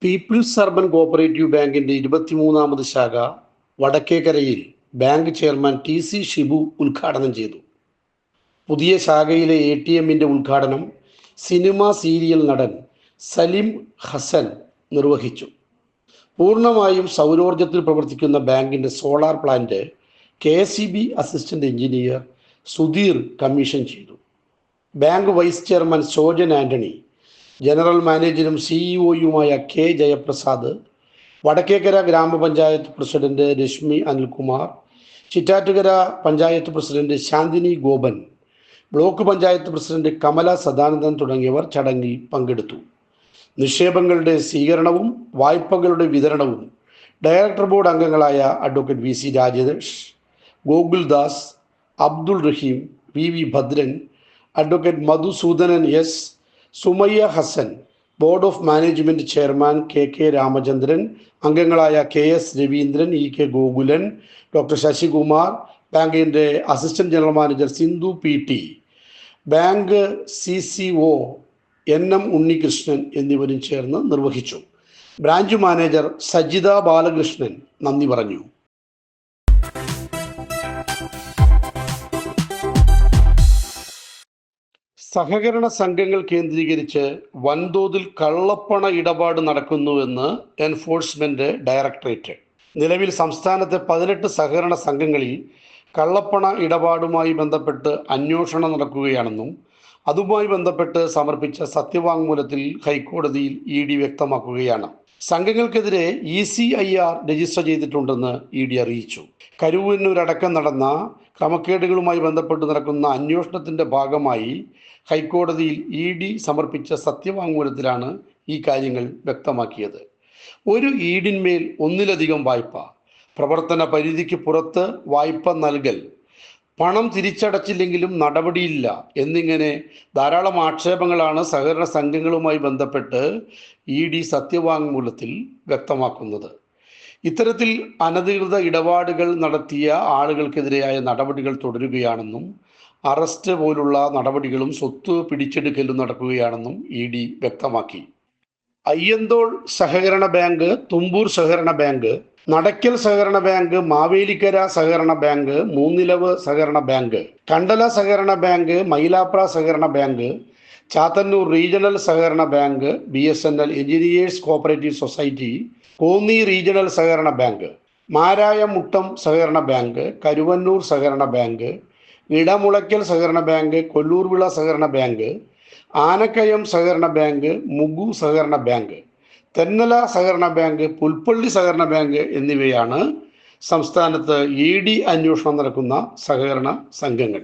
People's urban cooperative ബാങ്കിന്റെ 23ാമത് ശാഖ വടക്കേക്കരയിൽ bank chairman ടി.സി. Shibu ഉദ്ഘാടനം ചെയ്തു. പുതിയ ശാഖയിലെ എ.ടി.എമ്മിന്റെ ഉദ്ഘാടനം സിനിമ സീരിയൽ നടൻ സലിം ഹസൻ നിർവഹിച്ചു. പൂർണ്ണമായും സൗരോർജ്ജത്തിൽ പ്രവർത്തിക്കുന്ന ബാങ്കിന്റെ solar plant KSEB. Assistant engineer Sudheer commission ചെയ്തു. Bank vice chairman Shojan Antony, general മാനേജരും സിഇഒയുമായ K Jayaprasad, Vadakkekara grama panchayat president Rashmi Anilkumar, Chittattukara panchayat president Shanthini Gopan, block panchayat president Kamala Sadanandan തുടങ്ങിയവർ ചടങ്ങിൽ പങ്കെടുത്തു. നിക്ഷേപങ്ങളുടെ സ്വീകരണവും വായ്പകളുടെ വിതരണവും ഡയറക്ടർ ബോർഡ് അംഗങ്ങളായ advocate VC. Rajesh, Gokuldas, Abdul Raheem, V Bhadran, advocate Madhusudanan S, Sumayya Hasan, board of management chairman K Ramachandran, അംഗങ്ങളായ കെ.എസ്. രവീന്ദ്രൻ, ഇ.കെ. ഗോകുലൻ, ഡോക്ടർ ശശികുമാർ, ബാങ്കിന്റെ assistant general manager Sindhu PT., bank CCO. NM. Unnikrishnan എന്നിവരും ചേർന്ന് നിർവഹിച്ചു. ബ്രാഞ്ച് മാനേജർ സജിത ബാലകൃഷ്ണൻ നന്ദി പറഞ്ഞു. സഹകരണ സംഘങ്ങൾ കേന്ദ്രീകരിച്ച് വൻതോതിൽ കള്ളപ്പണ ഇടപാട് നടക്കുന്നുവെന്ന് എൻഫോഴ്സ്മെന്റ് ഡയറക്ടറേറ്റ്. നിലവിൽ സംസ്ഥാനത്തെ 18 സഹകരണ സംഘങ്ങളിൽ കള്ളപ്പണ ഇടപാടുമായി ബന്ധപ്പെട്ട് അന്വേഷണം നടക്കുകയാണെന്നും അതുമായി ബന്ധപ്പെട്ട് സമർപ്പിച്ച സത്യവാങ്മൂലത്തിൽ ഹൈക്കോടതിയിൽ ഇ.ഡി. വ്യക്തമാക്കുകയാണ്. സംഘങ്ങൾക്കെതിരെ ECIR രജിസ്റ്റർ ചെയ്തിട്ടുണ്ടെന്ന് ഇ.ഡി. അറിയിച്ചു. കരുവന്നൂരടക്കം നടന്ന ക്രമക്കേടുകളുമായി ബന്ധപ്പെട്ട് നടക്കുന്ന അന്വേഷണത്തിന്റെ ഭാഗമായി ഹൈക്കോടതിയിൽ ഇ.ഡി. സമർപ്പിച്ച സത്യവാങ്മൂലത്തിലാണ് ഈ കാര്യങ്ങൾ വ്യക്തമാക്കിയത്. ഒരു ഈടിന്മേൽ ഒന്നിലധികം വായ്പ, പ്രവർത്തന പരിധിക്ക് പുറത്ത് വായ്പ നൽകൽ, പണം തിരിച്ചടച്ചില്ലെങ്കിലും നടപടിയില്ല എന്നിങ്ങനെ ധാരാളം ആക്ഷേപങ്ങളാണ് സഹകരണ സംഘങ്ങളുമായി ബന്ധപ്പെട്ട് ഇ.ഡി. സത്യവാങ്മൂലത്തിൽ വ്യക്തമാക്കുന്നത്. ഇത്തരത്തിൽ അനധികൃത ഇടപാടുകൾ നടത്തിയ ആളുകൾക്കെതിരെയായ നടപടികൾ തുടരുകയാണെന്നും അറസ്റ്റ് പോലുള്ള നടപടികളും സ്വത്ത് പിടിച്ചെടുക്കലും നടക്കുകയാണെന്നും ഇ.ഡി. വ്യക്തമാക്കി. അയ്യന്തോൾ സഹകരണ ബാങ്ക്, തുമ്പൂർ സഹകരണ ബാങ്ക്, നടക്കൽ സഹകരണ ബാങ്ക്, മാവേലിക്കര സഹകരണ ബാങ്ക്, മൂന്നിലവ് സഹകരണ ബാങ്ക്, കണ്ടല സഹകരണ ബാങ്ക്, മൈലാപ്ര സഹകരണ ബാങ്ക്, ചാത്തന്നൂർ റീജിയണൽ സഹകരണ bank, BSNL engineers cooperative society, Konni regional സഹകരണ ബാങ്ക്, മാരായമുട്ടം സഹകരണ ബാങ്ക്, കരുവന്നൂർ സഹകരണ ബാങ്ക്, ഇടമുളയ്ക്കൽ സഹകരണ ബാങ്ക്, കൊല്ലൂർവിള സഹകരണ ബാങ്ക്, ആനക്കയം സഹകരണ ബാങ്ക്, മുഗു സഹകരണ ബാങ്ക്, തെന്നല സഹകരണ ബാങ്ക്, പുൽപ്പള്ളി സഹകരണ ബാങ്ക് എന്നിവയാണ് സംസ്ഥാനത്ത് ഇ.ഡി. അന്വേഷണം നടക്കുന്ന സഹകരണ സംഘങ്ങൾ.